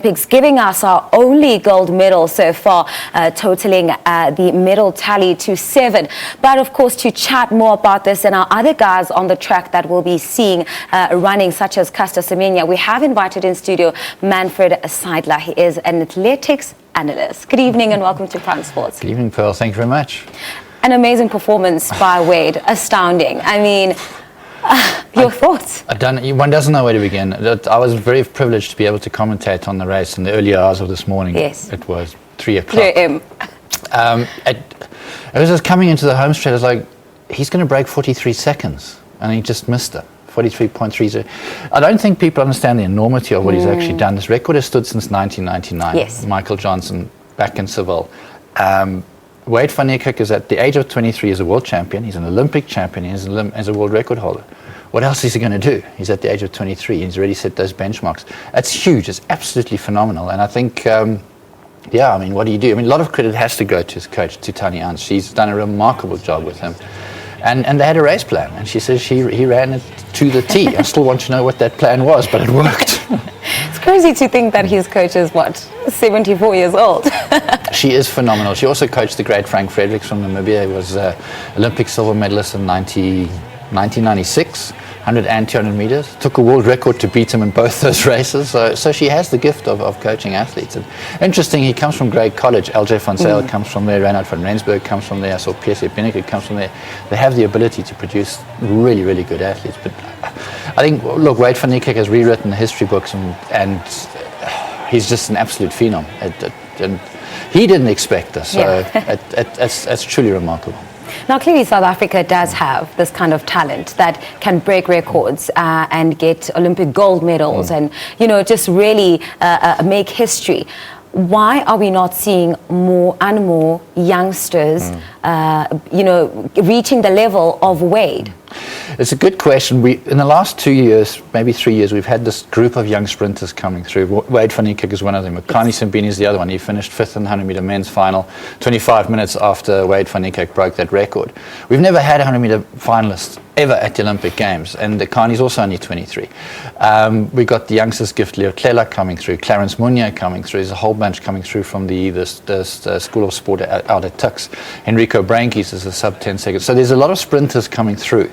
Olympics, giving us our only gold medal so far, totaling the medal tally to 7. But of course, to chat more about this and our other guys on the track that we'll be seeing running, such as Semenya, we have invited in studio Manfred Seidler. He is an athletics analyst. Good evening and welcome to Prime Sports. Good evening, Pearl. Thank you very much. An amazing performance by Wayde. Astounding. I mean, your thoughts? One doesn't know where to begin. I was very privileged to be able to commentate on the race in the early hours of this morning. Yes. It was 3 o'clock. 3 a.m. It was just coming into the home straight. I was like, he's going to break 43 seconds. And he just missed it. 43.30. I don't think people understand the enormity of what he's actually done. This record has stood since 1999. Yes. Michael Johnson back in Seville. Wayde Van Niekerk is at the age of 23 is a world champion. He's an Olympic champion. He's a world record holder. What else is he going to do? He's at the age of 23. He's already set those benchmarks. That's huge. It's absolutely phenomenal. And I think, yeah, I mean, what do you do? I mean, a lot of credit has to go to his coach, to Tanya Ants. She's done a remarkable job with him. And they had a race plan. And she says he ran it to the T. I still want to know what that plan was, but it worked. It's crazy to think that his coach is, 74 years old. She is phenomenal. She also coached the great Frank Fredericks from Namibia. He was Olympic silver medalist in 1996, 100 and 200 meters. Took a world record to beat him in both those races. So she has the gift of coaching athletes. And interesting, he comes from great college. LJ van Zyl comes from there. Reinhard van Rensburg comes from there. I saw Wayde Van Niekerk comes from there. They have the ability to produce really, really good athletes. But I think, look, Wayde Van Niekerk has rewritten the history books and he's just an absolute phenom. And he didn't expect this. So it's truly remarkable. Now, clearly, South Africa does have this kind of talent that can break records and get Olympic gold medals and, you know, just really make history. Why are we not seeing more and more youngsters, you know, reaching the level of Wayde? It's a good question. In the last 2 years, maybe 3 years, we've had this group of young sprinters coming through. Wayde Van Niekerk is one of them. Akani is the other one. He finished 5th in the 100-meter men's final, 25 minutes after Wayde Van Niekerk broke that record. We've never had a 100-meter finalist ever at the Olympic Games, and Akani's also only 23. We got the youngsters gift Leo Tlela coming through, Clarence Munya coming through. There's a whole bunch coming through from the School of Sport out at Tux. Enrico Brankis is a sub-10 seconds. So there's a lot of sprinters coming through.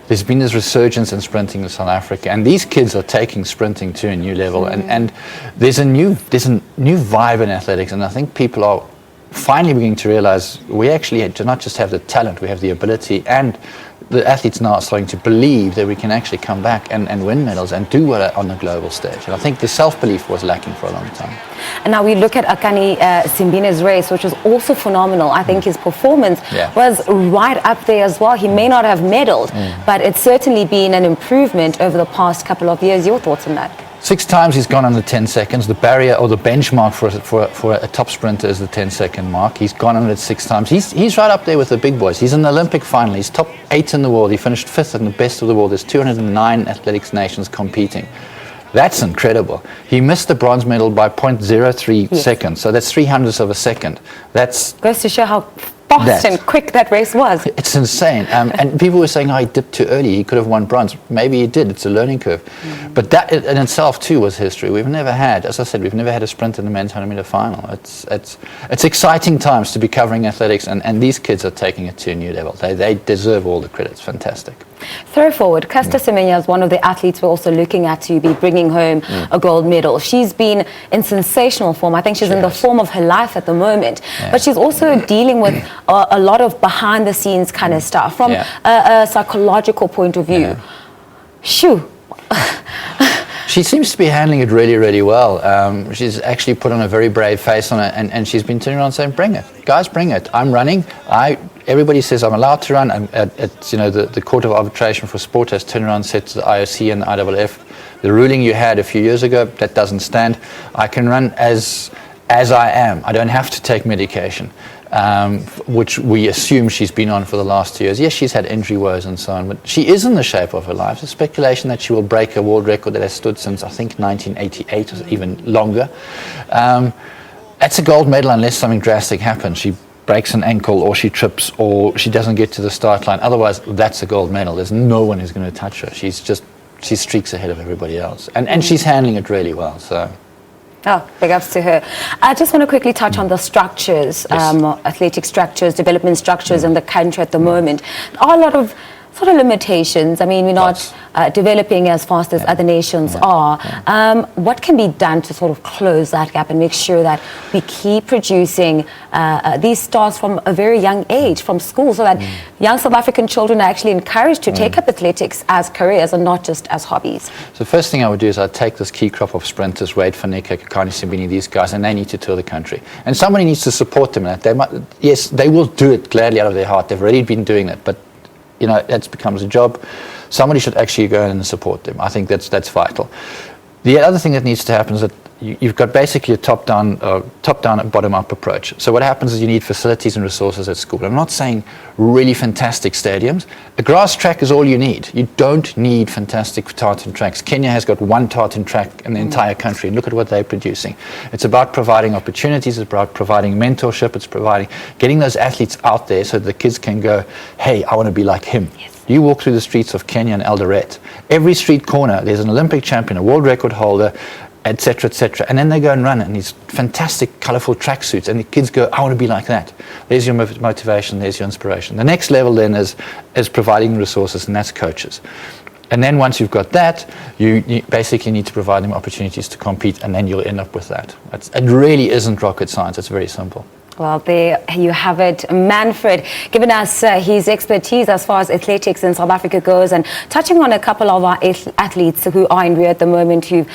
There's been this resurgence in sprinting in South Africa, and these kids are taking sprinting to a new level. And there's a new vibe in athletics, and I think people are finally beginning to realize we actually do not just have the talent, we have the ability, and the athletes now are starting to believe that we can actually come back and win medals and do well on the global stage. And I think the self-belief was lacking for a long time. And now we look at Akani Simbine's race, which was also phenomenal. I think his performance was right up there as well. He may not have medaled, but it's certainly been an improvement over the past couple of years. Your thoughts on that? 6 times he's gone under 10 seconds. The barrier or the benchmark for a top sprinter is the 10-second mark. He's gone under it 6 times. He's right up there with the big boys. He's in the Olympic final. He's top 8 in the world. He finished 5th in the best of the world. There's 209 athletics nations competing. That's incredible. He missed the bronze medal by 0.03 seconds. So that's 300ths of a second. That's goes to show how fast and quick that race was. It's insane. And people were saying, oh, he dipped too early. He could have won bronze. Maybe he did. It's a learning curve. But that in itself, too, was history. We've never had, as I said, we've never had a sprint in the men's 100-meter final. It's exciting times to be covering athletics, and these kids are taking it to a new level. They deserve all the credit. It's fantastic. Throw forward, Semenya is one of the athletes we're also looking at to be bringing home a gold medal. She's been in sensational form. I think she's in the form of her life at the moment. But she's also dealing with a lot of behind-the-scenes kind of stuff from a psychological point of view. Shoo. She seems to be handling it really, really well. She's actually put on a very brave face on it, and she's been turning around saying, bring it. Guys, bring it. I'm running. Everybody says I'm allowed to run. You know, the Court of Arbitration for Sport has turned around and said to the IOC and the IAAF, the ruling you had a few years ago, that doesn't stand. I can run as I am. I don't have to take medication, which we assume she's been on for the last 2 years. Yes, she's had injury woes and so on, but she is in the shape of her life. There's speculation that she will break a world record that has stood since, I think, 1988 or even longer. That's a gold medal unless something drastic happens. She breaks an ankle or she trips or she doesn't get to the start line. Otherwise, that's a gold medal. There's no one who's going to touch her. She streaks ahead of everybody else. And she's handling it really well. So Oh, big ups to her. I just want to quickly touch on the structures, athletic structures, development structures in the country at the moment. There are a lot of sort of limitations. I mean, we're not developing as fast as other nations are. What can be done to sort of close that gap and make sure that we keep producing these stars from a very young age, from school, so that young South African children are actually encouraged to take up athletics as careers and not just as hobbies? So the first thing I would do is I'd take this key crop of sprinters, Wayde Van Niekerk, Akani, Semenya, these guys, and they need to tour the country. And somebody needs to support them in that. Yes, they will do it gladly out of their heart. They've already been doing that, but you know, that becomes a job. Somebody should actually go in and support them. I think that's vital. The other thing that needs to happen is that you've got basically a top-down and bottom-up approach. So what happens is you need facilities and resources at school. I'm not saying really fantastic stadiums. A grass track is all you need. You don't need fantastic tartan tracks. Kenya has got one tartan track in the entire country, and look at what they're producing. It's about providing opportunities. It's about providing mentorship. It's providing getting those athletes out there so that the kids can go, hey, I want to be like him. Yes. You walk through the streets of Kenya and Eldoret. Every street corner, there's an Olympic champion, a world record holder, etc., etc. And then they go and run in these fantastic, colorful tracksuits, and the kids go, I want to be like that. There's your motivation, there's your inspiration. The next level then is providing resources, and that's coaches. And then once you've got that, you basically need to provide them opportunities to compete, and then you'll end up with that. It really isn't rocket science, it's very simple. Well, there you have it. Manfred giving us his expertise as far as athletics in South Africa goes, and touching on a couple of our athletes who are in Rio at the moment, who've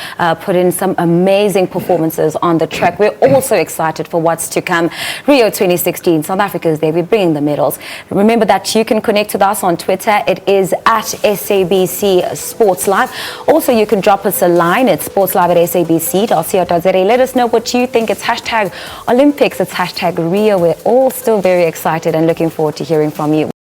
put in some amazing performances on the track. We're also excited for what's to come. Rio 2016, South Africa's there. We're bringing the medals. Remember that you can connect with us on Twitter. It is at SABC Sports Live. Also, you can drop us a line. It's sportslive@sabc.co.za. Let us know what you think. It's hashtag Olympics. It's hashtag Rio. We're all still very excited and looking forward to hearing from you.